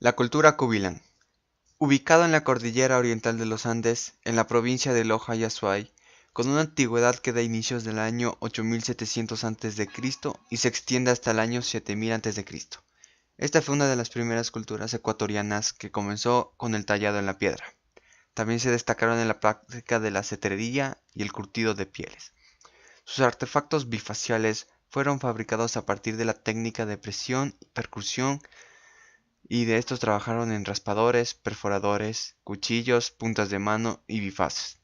La cultura Kubilan. Ubicado en la cordillera oriental de los Andes, en la provincia de Loja y Azuay, con una antigüedad que da inicios del año 8700 a.C. y se extiende hasta el año 7000 a.C. Esta fue una de las primeras culturas ecuatorianas que comenzó con el tallado en la piedra. También se destacaron en la práctica de la cetrería y el curtido de pieles. Sus artefactos bifaciales fueron fabricados a partir de la técnica de presión y percusión, y de estos trabajaron en raspadores, perforadores, cuchillos, puntas de mano y bifaces.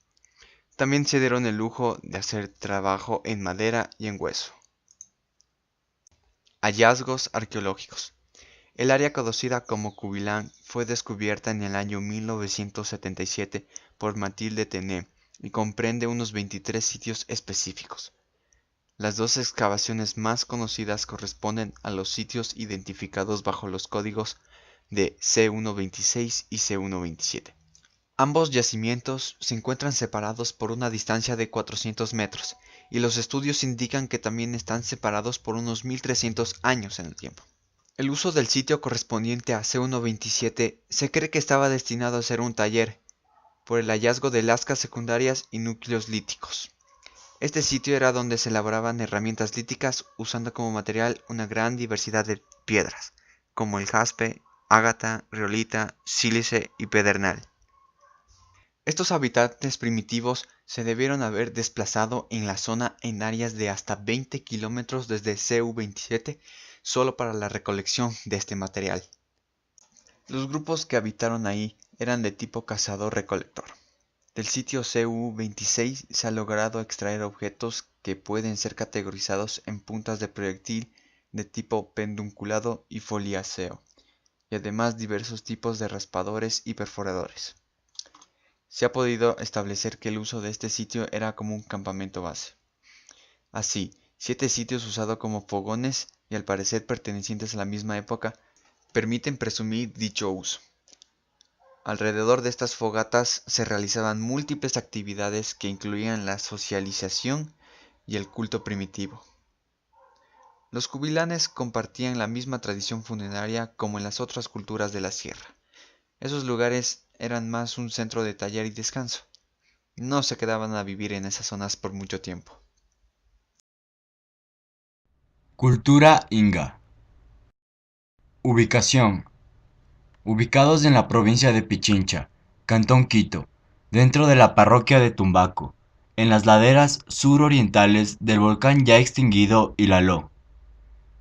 También se dieron el lujo de hacer trabajo en madera y en hueso. Hallazgos arqueológicos. El área conocida como Kubilan fue descubierta en el año 1977 por Mathilde Tené y comprende unos 23 sitios específicos. Las dos excavaciones más conocidas corresponden a los sitios identificados bajo los códigos de C126 y C127. Ambos yacimientos se encuentran separados por una distancia de 400 metros, y los estudios indican que también están separados por unos 1300 años en el tiempo. El uso del sitio correspondiente a C127 se cree que estaba destinado a ser un taller, por el hallazgo de lascas secundarias y núcleos líticos. Este sitio era donde se elaboraban herramientas líticas usando como material una gran diversidad de piedras, como el jaspe, ágata, riolita, sílice y pedernal. Estos habitantes primitivos se debieron haber desplazado en la zona en áreas de hasta 20 kilómetros desde CU27 solo para la recolección de este material. Los grupos que habitaron ahí eran de tipo cazador-recolector. Del sitio CU26 se ha logrado extraer objetos que pueden ser categorizados en puntas de proyectil de tipo pedunculado y foliáceo, y además diversos tipos de raspadores y perforadores. Se ha podido establecer que el uso de este sitio era como un campamento base. Así, 7 sitios usados como fogones y al parecer pertenecientes a la misma época permiten presumir dicho uso. Alrededor de estas fogatas se realizaban múltiples actividades que incluían la socialización y el culto primitivo. Los kubilanes compartían la misma tradición funeraria como en las otras culturas de la sierra. Esos lugares eran más un centro de taller y descanso. No se quedaban a vivir en esas zonas por mucho tiempo. Cultura Inga. Ubicación. Ubicados en la provincia de Pichincha, Cantón Quito, dentro de la parroquia de Tumbaco, en las laderas surorientales del volcán ya extinguido Ilaló.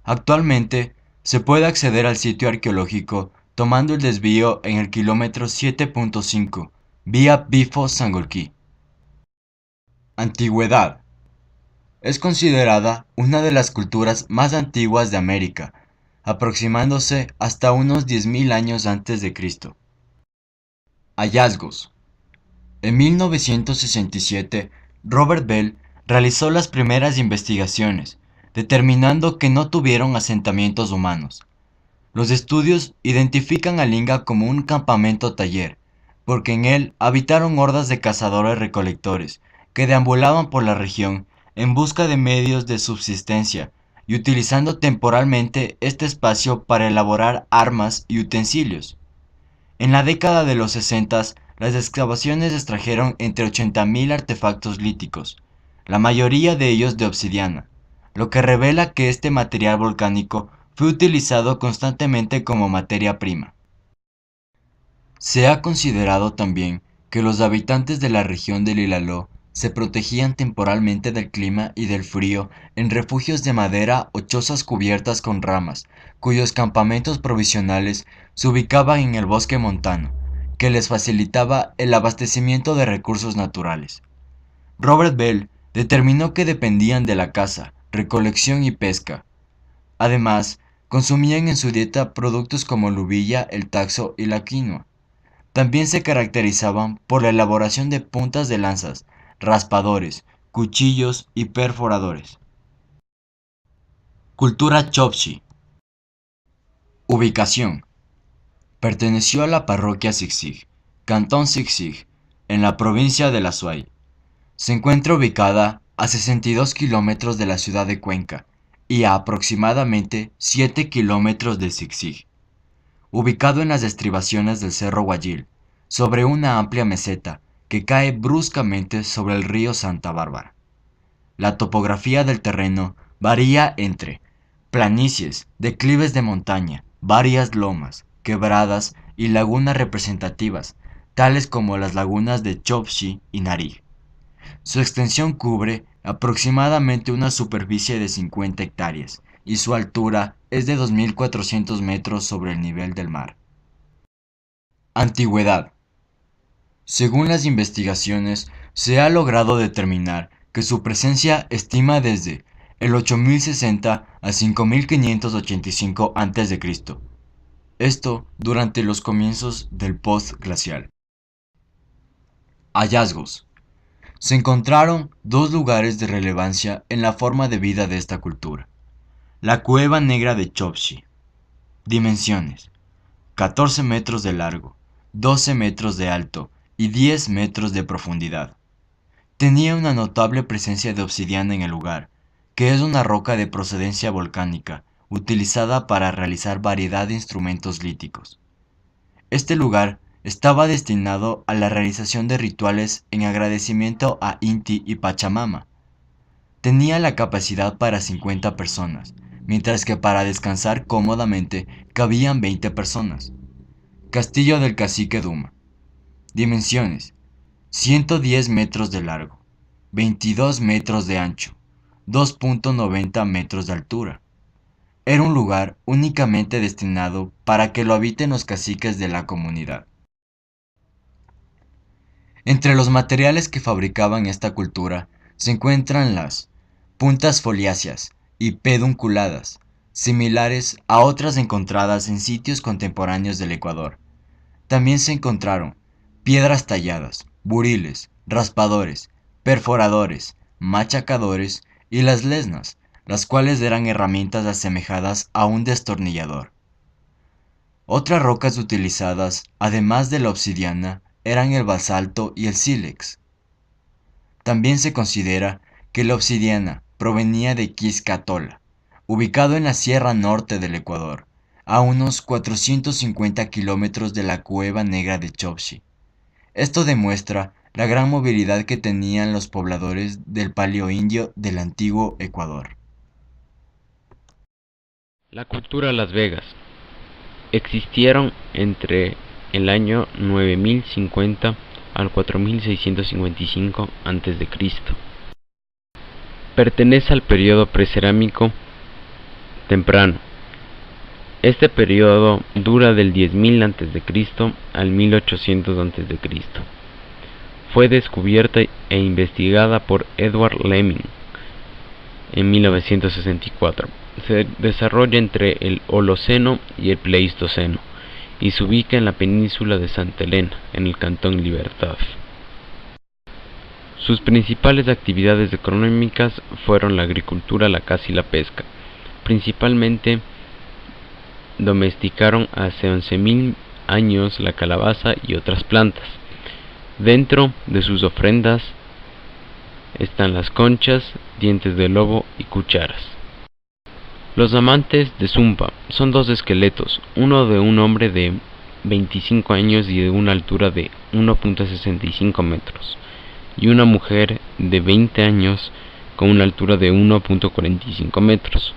Actualmente, se puede acceder al sitio arqueológico tomando el desvío en el kilómetro 7.5, vía Bifo-Sangolquí. Antigüedad. Es considerada una de las culturas más antiguas de América, aproximándose hasta unos 10.000 años antes de Cristo. Hallazgos. En 1967, Robert Bell realizó las primeras investigaciones, determinando que no tuvieron asentamientos humanos. Los estudios identifican a Linga como un campamento taller, porque en él habitaron hordas de cazadores-recolectores que deambulaban por la región en busca de medios de subsistencia y utilizando temporalmente este espacio para elaborar armas y utensilios. En la década de los 60, las excavaciones extrajeron entre 80.000 artefactos líticos, la mayoría de ellos de obsidiana, lo que revela que este material volcánico fue utilizado constantemente como materia prima. Se ha considerado también que los habitantes de la región del Ilaló se protegían temporalmente del clima y del frío en refugios de madera o chozas cubiertas con ramas, cuyos campamentos provisionales se ubicaban en el bosque montano, que les facilitaba el abastecimiento de recursos naturales. Robert Bell determinó que dependían de la caza, recolección y pesca. Además, consumían en su dieta productos como la uvilla, el taxo y la quinoa. También se caracterizaban por la elaboración de puntas de lanzas, raspadores, cuchillos y perforadores. Cultura Chocchi. Ubicación. Perteneció a la parroquia Siksik, Cantón Siksik, en la provincia de La Suay. Se encuentra ubicada a 62 kilómetros de la ciudad de Cuenca y a aproximadamente 7 kilómetros de Siksik. ubicado en las estribaciones del Cerro Guayil, sobre una amplia meseta que cae bruscamente sobre el río Santa Bárbara. La topografía del terreno varía entre planicies, declives de montaña, varias lomas, quebradas y lagunas representativas, tales como las lagunas de Chopchi y Narig. Su extensión cubre aproximadamente una superficie de 50 hectáreas y su altura es de 2.400 metros sobre el nivel del mar. Antigüedad. Según las investigaciones, se ha logrado determinar que su presencia estima desde el 8060 a 5585 a.C., esto durante los comienzos del postglacial. Hallazgos. Se encontraron dos lugares de relevancia en la forma de vida de esta cultura. La Cueva Negra de Chopchi. Dimensiones: 14 metros de largo, 12 metros de alto y 10 metros de profundidad. Tenía una notable presencia de obsidiana en el lugar, que es una roca de procedencia volcánica, utilizada para realizar variedad de instrumentos líticos. Este lugar estaba destinado a la realización de rituales en agradecimiento a Inti y Pachamama. Tenía la capacidad para 50 personas, mientras que para descansar cómodamente cabían 20 personas. Castillo del Cacique Duma. Dimensiones: 110 metros de largo, 22 metros de ancho, 2.90 metros de altura. Era un lugar únicamente destinado para que lo habiten los caciques de la comunidad. Entre los materiales que fabricaban esta cultura se encuentran las puntas foliáceas y pedunculadas, similares a otras encontradas en sitios contemporáneos del Ecuador. También se encontraron piedras talladas, buriles, raspadores, perforadores, machacadores y las lesnas, las cuales eran herramientas asemejadas a un destornillador. Otras rocas utilizadas, además de la obsidiana, eran el basalto y el sílex. También se considera que la obsidiana provenía de Quiscatola, ubicado en la Sierra Norte del Ecuador, a unos 450 kilómetros de la Cueva Negra de Chopchi. Esto demuestra la gran movilidad que tenían los pobladores del Paleoindio del antiguo Ecuador. La cultura Las Vegas. Existieron entre el año 9050 al 4655 a.C. Pertenece al periodo precerámico temprano. Este periodo dura del 10.000 a.C. al 1800 a.C. Fue descubierta e investigada por Edward Leming en 1964. Se desarrolla entre el Holoceno y el Pleistoceno y se ubica en la península de Santa Elena, en el cantón Libertad. Sus principales actividades económicas fueron la agricultura, la caza y la pesca. Principalmente domesticaron hace 11.000 años la calabaza y otras plantas. Dentro de sus ofrendas están las conchas, dientes de lobo y cucharas. Los amantes de Zumpa son dos esqueletos, uno de un hombre de 25 años y de una altura de 1.65 metros, y una mujer de 20 años con una altura de 1.45 metros.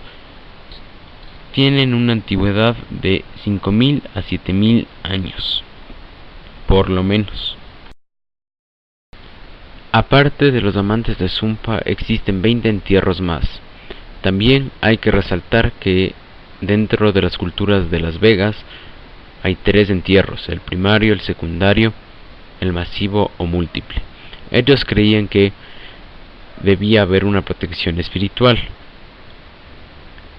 Tienen una antigüedad de 5.000 a 7.000 años, por lo menos. Aparte de los amantes de Zumpa, existen 20 entierros más. También hay que resaltar que dentro de las culturas de Las Vegas hay 3 entierros: el primario, el secundario, el masivo o múltiple. Ellos creían que debía haber una protección espiritual.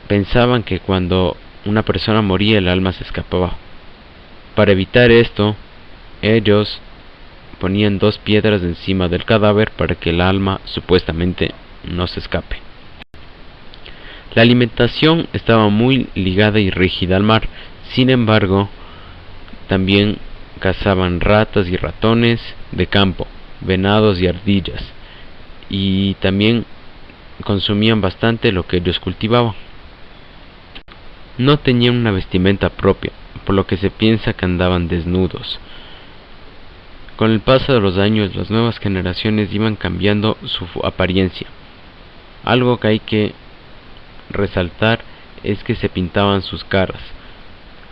Pensaban que cuando una persona moría el alma se escapaba. Para evitar esto, ellos ponían 2 piedras encima del cadáver para que el alma supuestamente no se escape. La alimentación estaba muy ligada y rígida al mar. Sin embargo, también cazaban ratas y ratones de campo, venados y ardillas, y también consumían bastante lo que ellos cultivaban. No tenían una vestimenta propia, por lo que se piensa que andaban desnudos. Con el paso de los años, las nuevas generaciones iban cambiando su apariencia. Algo que hay que resaltar es que se pintaban sus caras,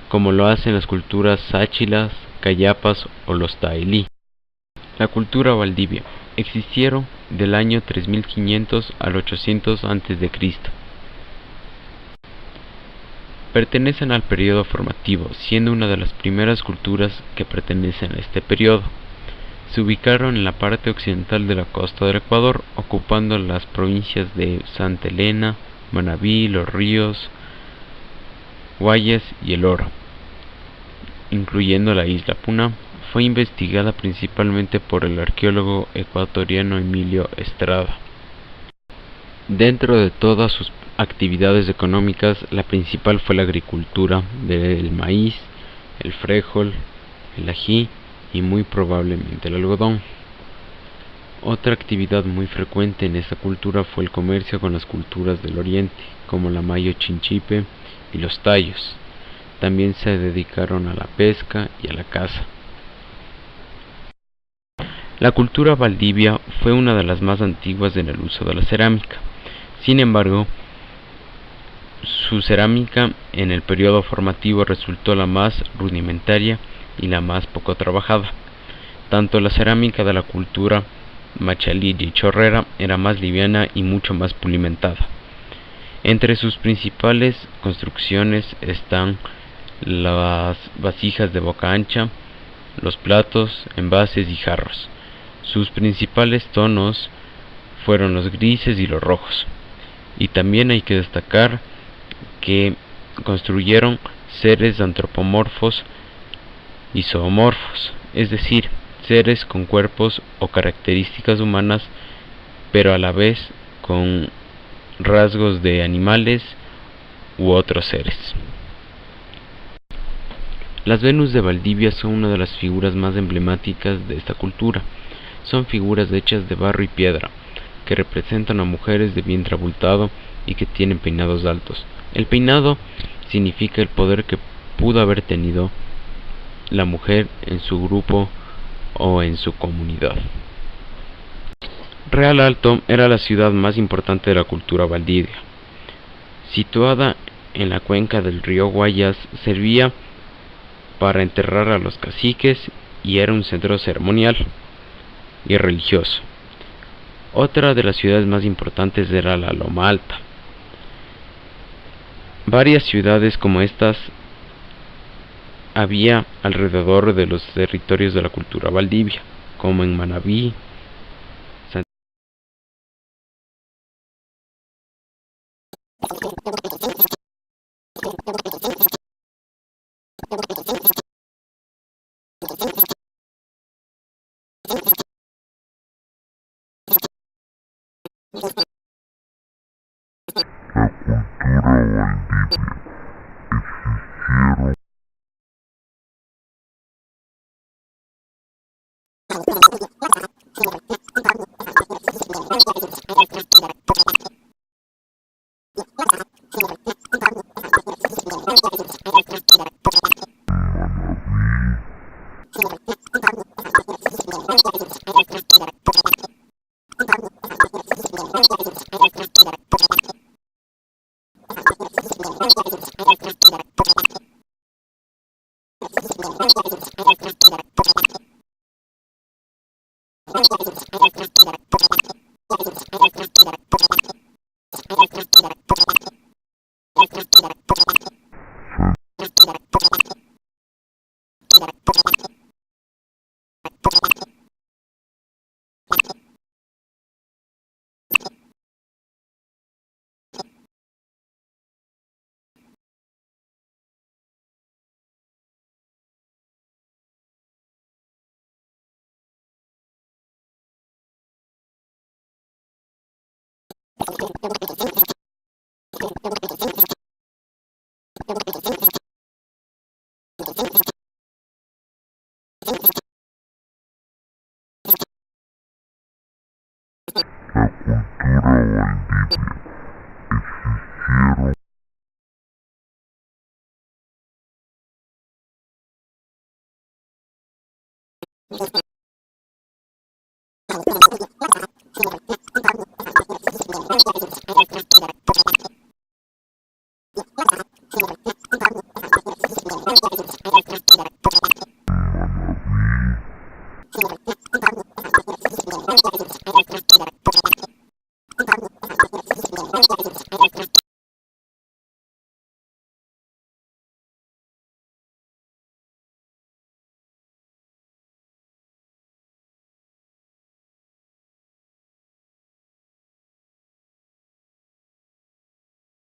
como lo hacen las culturas sáchilas, cayapas o los taelí. La cultura valdivia existieron del año 3500 al 800 a.C. Pertenecen al periodo formativo, siendo una de las primeras culturas que pertenecen a este periodo. Se ubicaron en la parte occidental de la costa del Ecuador, ocupando las provincias de Santa Elena, Manabí, Los Ríos, Guayas y El Oro, incluyendo la isla Puna. Fue investigada principalmente por el arqueólogo ecuatoriano Emilio Estrada. Dentro de todas sus actividades económicas, la principal fue la agricultura del maíz, el frijol, el ají y muy probablemente el algodón. Otra actividad muy frecuente en esta cultura fue el comercio con las culturas del oriente, como la mayo chinchipe y los tayos. También se dedicaron a la pesca y a la caza. La cultura valdivia fue una de las más antiguas en el uso de la cerámica. Sin embargo, su cerámica en el periodo formativo resultó la más rudimentaria y la más poco trabajada. Tanto la cerámica de la cultura machalí y chorrera era más liviana y mucho más pulimentada. Entre sus principales construcciones están las vasijas de boca ancha, los platos, envases y jarros. Sus principales tonos fueron los grises y los rojos. Y también hay que destacar que construyeron seres antropomorfos y zoomorfos, es decir, seres con cuerpos o características humanas, pero a la vez con rasgos de animales u otros seres. Las Venus de Valdivia son una de las figuras más emblemáticas de esta cultura. Son figuras hechas de barro y piedra, que representan a mujeres de vientre abultado y que tienen peinados altos. El peinado significa el poder que pudo haber tenido la mujer en su grupo o en su comunidad. Real Alto era la ciudad más importante de la cultura valdivia. Situada en la cuenca del río Guayas, servía para enterrar a los caciques y era un centro ceremonial y religioso. Otra de las ciudades más importantes era la Loma Alta. Varias ciudades como estas había alrededor de los territorios de la cultura valdivia, como en Manabí,